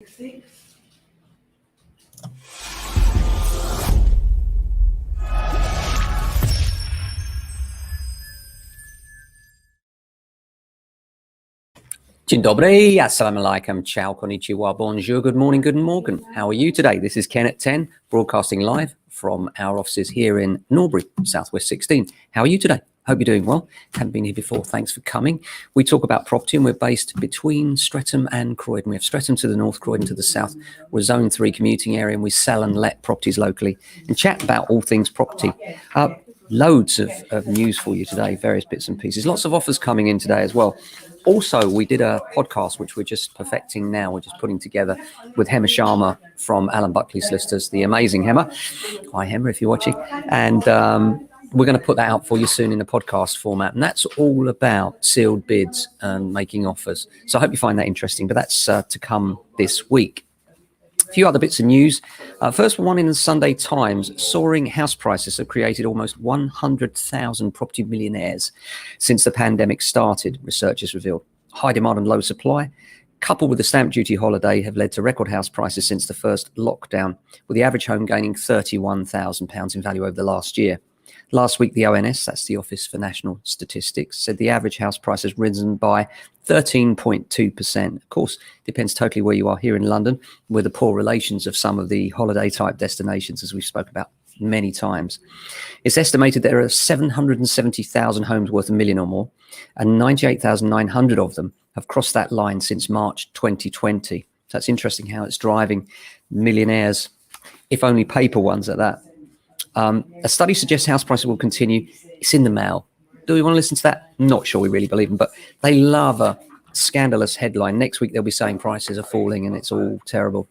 Dzień dobry, assalamu alaikum, ciao, konnichiwa, bonjour, good morning, good morgen. How are you today? This is Ken at 10, broadcasting live from our offices here in Norbury, Southwest 16. How are you today? Hope you're doing well. Haven't been here before, thanks for coming. We talk about property and we're based between Streatham and Croydon. We have Streatham to the north, Croydon to the south. We're Zone 3 commuting area and we sell and let properties locally and chat about all things property. Loads of news for you today, various bits and pieces. Lots of offers coming in today as well. Also, we did a podcast, which we're just perfecting now. We're just putting together with Hema Sharma from Alan Buckley Solicitors, the amazing Hema. Hi, Hema, if you're watching. And we're going to put that out for you soon in a podcast format. And that's all about sealed bids and making offers. So I hope you find that interesting. But that's to come this week. A few other bits of news. First one in the Sunday Times, soaring house prices have created almost 100,000 property millionaires since the pandemic started, researchers revealed. High demand and low supply, coupled with the stamp duty holiday, have led to record house prices since the first lockdown, with the average home gaining £31,000 in value over the last year. Last week, the ONS, that's the Office for National Statistics, said the average house price has risen by 13.2%. Of course, depends totally where you are here in London, with the poor relations of some of the holiday type destinations, as we've spoken about many times. It's estimated there are 770,000 homes worth $1 million or more, and 98,900 of them have crossed that line since March 2020. So that's interesting how it's driving millionaires, if only paper ones at that. A study suggests house prices will continue. It's in the Mail. Do we want to listen to that? Not sure we really believe them, but they love a scandalous headline. Next week, they'll be saying prices are falling and it's all terrible.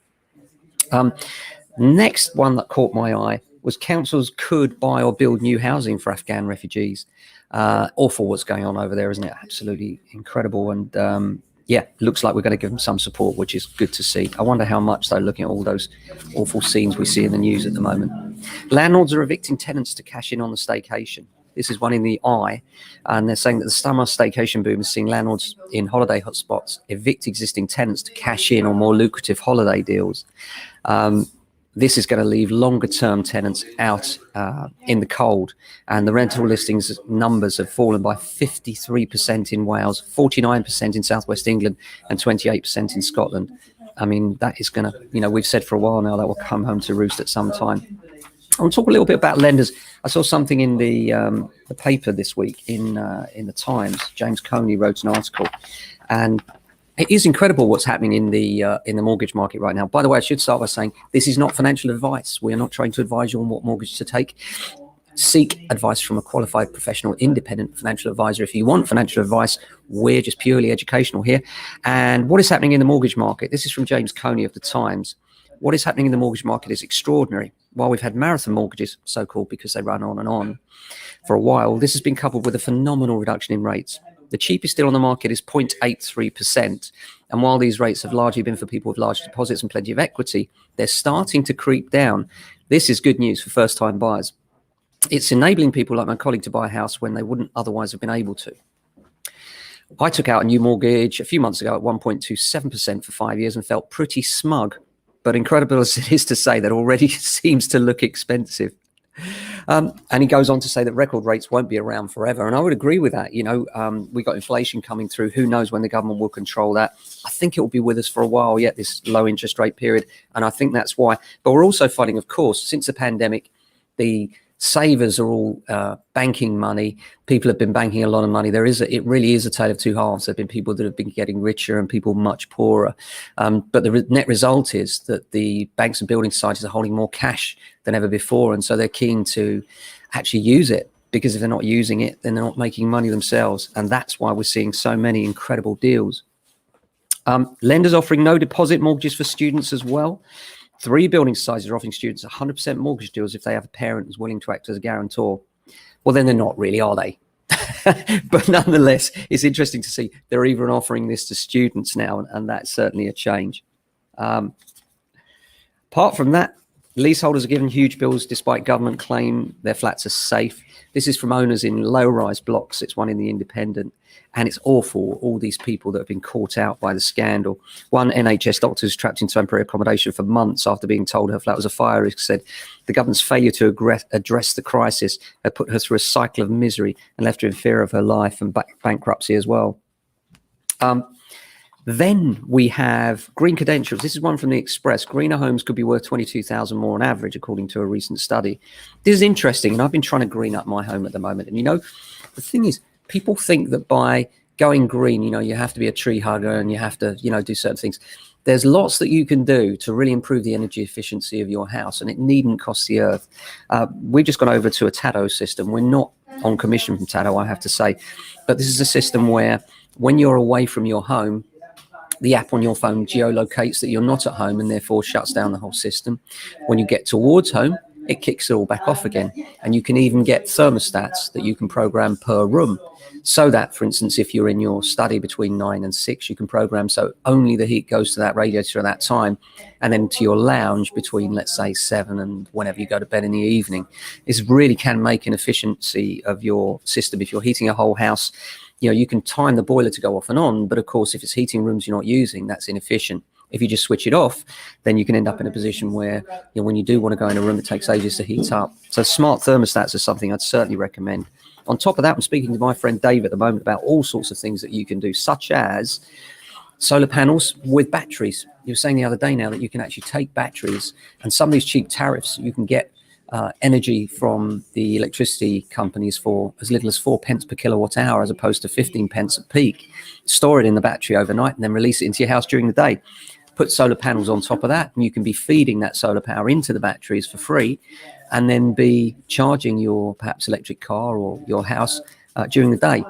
Next one that caught my eye was councils could buy or build new housing for Afghan refugees. Awful what's going on over there, isn't it? Absolutely incredible. And yeah, looks like we're going to give them some support, which is good to see. I wonder how much, though, looking at all those awful scenes we see in the news at the moment. Landlords are evicting tenants to cash in on the staycation. This is one in the Eye, and they're saying that the summer staycation boom is seeing landlords in holiday hotspots evict existing tenants to cash in on more lucrative holiday deals. This is going to leave longer-term tenants out in the cold, and the rental listings numbers have fallen by 53% in Wales, 49% in southwest England, and 28% in Scotland. I mean, that is going to, we've said for a while now that will come home to roost at some time. I'll talk a little bit about lenders. I saw something in the paper this week in the Times. James Coney wrote an article, and it is incredible what's happening in the mortgage market right now. By the way, I should start by saying this is not financial advice. We are not trying to advise you on what mortgage to take. Seek advice from a qualified professional independent financial advisor. If you want financial advice, we're just purely educational here. And what is happening in the mortgage market? This is from James Coney of the Times. What is happening in the mortgage market is extraordinary. While we've had marathon mortgages, so-called because they run on and on for a while, this has been coupled with a phenomenal reduction in rates. The cheapest deal on the market is 0.83%. And while these rates have largely been for people with large deposits and plenty of equity, they're starting to creep down. This is good news for first-time buyers. It's enabling people like my colleague to buy a house when they wouldn't otherwise have been able to. I took out a new mortgage a few months ago at 1.27% for 5 years and felt pretty smug. But incredible as it is to say, that already seems to look expensive. And he goes on to say that record rates won't be around forever. And I would agree with that. We got inflation coming through. Who knows when the government will control that? I think it will be with us for a while yet, this low interest rate period. And I think that's why. But we're also finding, of course, since the pandemic, the savers are all banking money. People have been banking a lot of money. It really is a tale of two halves. There have been people that have been getting richer and people much poorer. But the net result is that the banks and building societies are holding more cash than ever before. And so they're keen to actually use it, because if they're not using it, then they're not making money themselves. And that's why we're seeing so many incredible deals. Lenders offering no deposit mortgages for students as well. 3 building societies are offering students 100% mortgage deals if they have a parent who's willing to act as a guarantor. Well, then they're not really, are they? But nonetheless, it's interesting to see they're even offering this to students now, and that's certainly a change. Apart from that, leaseholders are given huge bills despite government claim their flats are safe. This is from owners in low-rise blocks. It's one in the Independent. And it's awful, all these people that have been caught out by the scandal. One NHS doctor was trapped in temporary accommodation for months after being told her flat was a fire risk, said the government's failure to address the crisis had put her through a cycle of misery and left her in fear of her life and bankruptcy as well. Then we have green credentials. This is one from the Express. Greener homes could be worth 22,000 more on average, according to a recent study. This is interesting, and I've been trying to green up my home at the moment. And, the thing is, people think that by going green, you have to be a tree hugger and you have to, do certain things. There's lots that you can do to really improve the energy efficiency of your house, and it needn't cost the earth. We've just gone over to a Tado system. We're not on commission from Tado, I have to say, but this is a system where when you're away from your home, the app on your phone geolocates that you're not at home and therefore shuts down the whole system. When you get towards home, it kicks it all back off again. And you can even get thermostats that you can program per room. So that, for instance, if you're in your study between 9 and 6, you can program so only the heat goes to that radiator at that time, and then to your lounge between, let's say, 7 and whenever you go to bed in the evening. This really can make an efficiency of your system. If you're heating a whole house, you can time the boiler to go off and on, but of course, if it's heating rooms you're not using, that's inefficient. If you just switch it off, then you can end up in a position where, when you do want to go in a room, it takes ages to heat up. So smart thermostats are something I'd certainly recommend. On top of that, I'm speaking to my friend Dave at the moment about all sorts of things that you can do, such as solar panels with batteries. You were saying the other day now that you can actually take batteries, and some of these cheap tariffs, you can get energy from the electricity companies for as little as 4 pence per kilowatt hour, as opposed to 15 pence at peak. Store it in the battery overnight and then release it into your house during the day. Put solar panels on top of that, and you can be feeding that solar power into the batteries for free, and then be charging your perhaps electric car or your house during the day.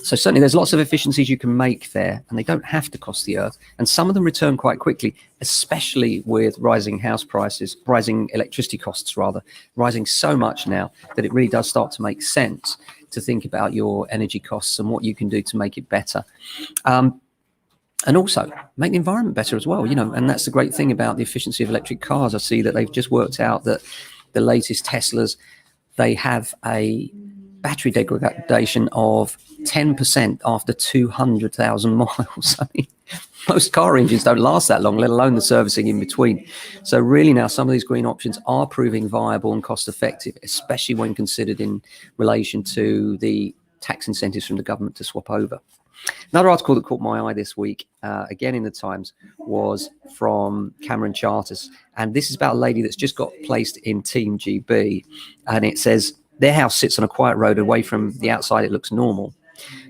So certainly there's lots of efficiencies you can make there, and they don't have to cost the earth. And some of them return quite quickly, especially with rising house prices, rising electricity costs rather, rising so much now that it really does start to make sense to think about your energy costs and what you can do to make it better. And also make the environment better as well, and that's the great thing about the efficiency of electric cars. I see that they've just worked out that the latest Teslas, they have a battery degradation of 10% after 200,000 miles. I mean, most car engines don't last that long, let alone the servicing in between. So really now some of these green options are proving viable and cost effective, especially when considered in relation to the tax incentives from the government to swap over. Another article that caught my eye this week, again in the Times, was from Cameron Charters. And this is about a lady that's just got placed in Team GB. And it says, their house sits on a quiet road. Away from the outside, it looks normal.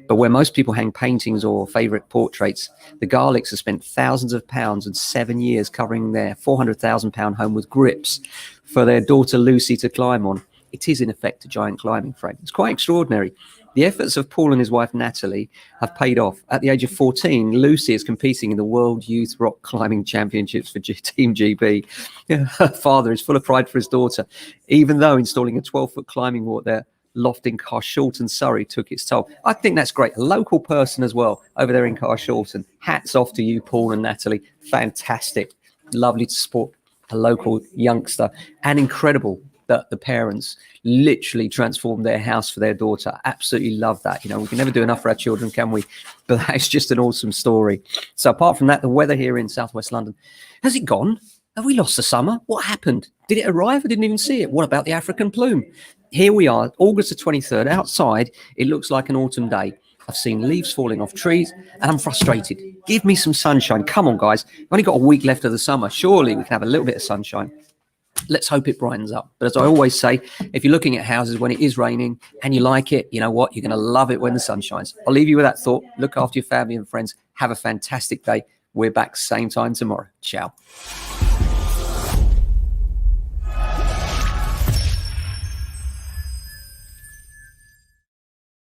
But where most people hang paintings or favourite portraits, the Garlicks have spent thousands of pounds and 7 years covering their £400,000 home with grips for their daughter Lucy to climb on. It is, in effect, a giant climbing frame. It's quite extraordinary. The efforts of Paul and his wife Natalie have paid off. At the age of 14, Lucy is competing in the World Youth Rock Climbing Championships for Team GB. Her father is full of pride for his daughter, even though installing a 12-foot climbing wall at their loft in Carshalton, Surrey, took its toll. I think that's great. A local person as well over there in Carshalton. Hats off to you, Paul and Natalie. Fantastic. Lovely to support a local youngster, and incredible that the parents literally transformed their house for their daughter. Absolutely love that. We can never do enough for our children, can we? But that's just an awesome story. So apart from that, the weather here in southwest London, has it gone? Have we lost the summer? What happened? Did it arrive? I didn't even see it. What about the African plume? Here we are, August the 23rd. Outside, it looks like an autumn day. I've seen leaves falling off trees, and I'm frustrated. Give me some sunshine. Come on, guys. We've only got a week left of the summer. Surely we can have a little bit of sunshine. Let's hope it brightens up. But as I always say, if you're looking at houses when it is raining and you like it, you know what? You're going to love it when the sun shines. I'll leave you with that thought. Look after your family and friends. Have a fantastic day. We're back same time tomorrow. Ciao.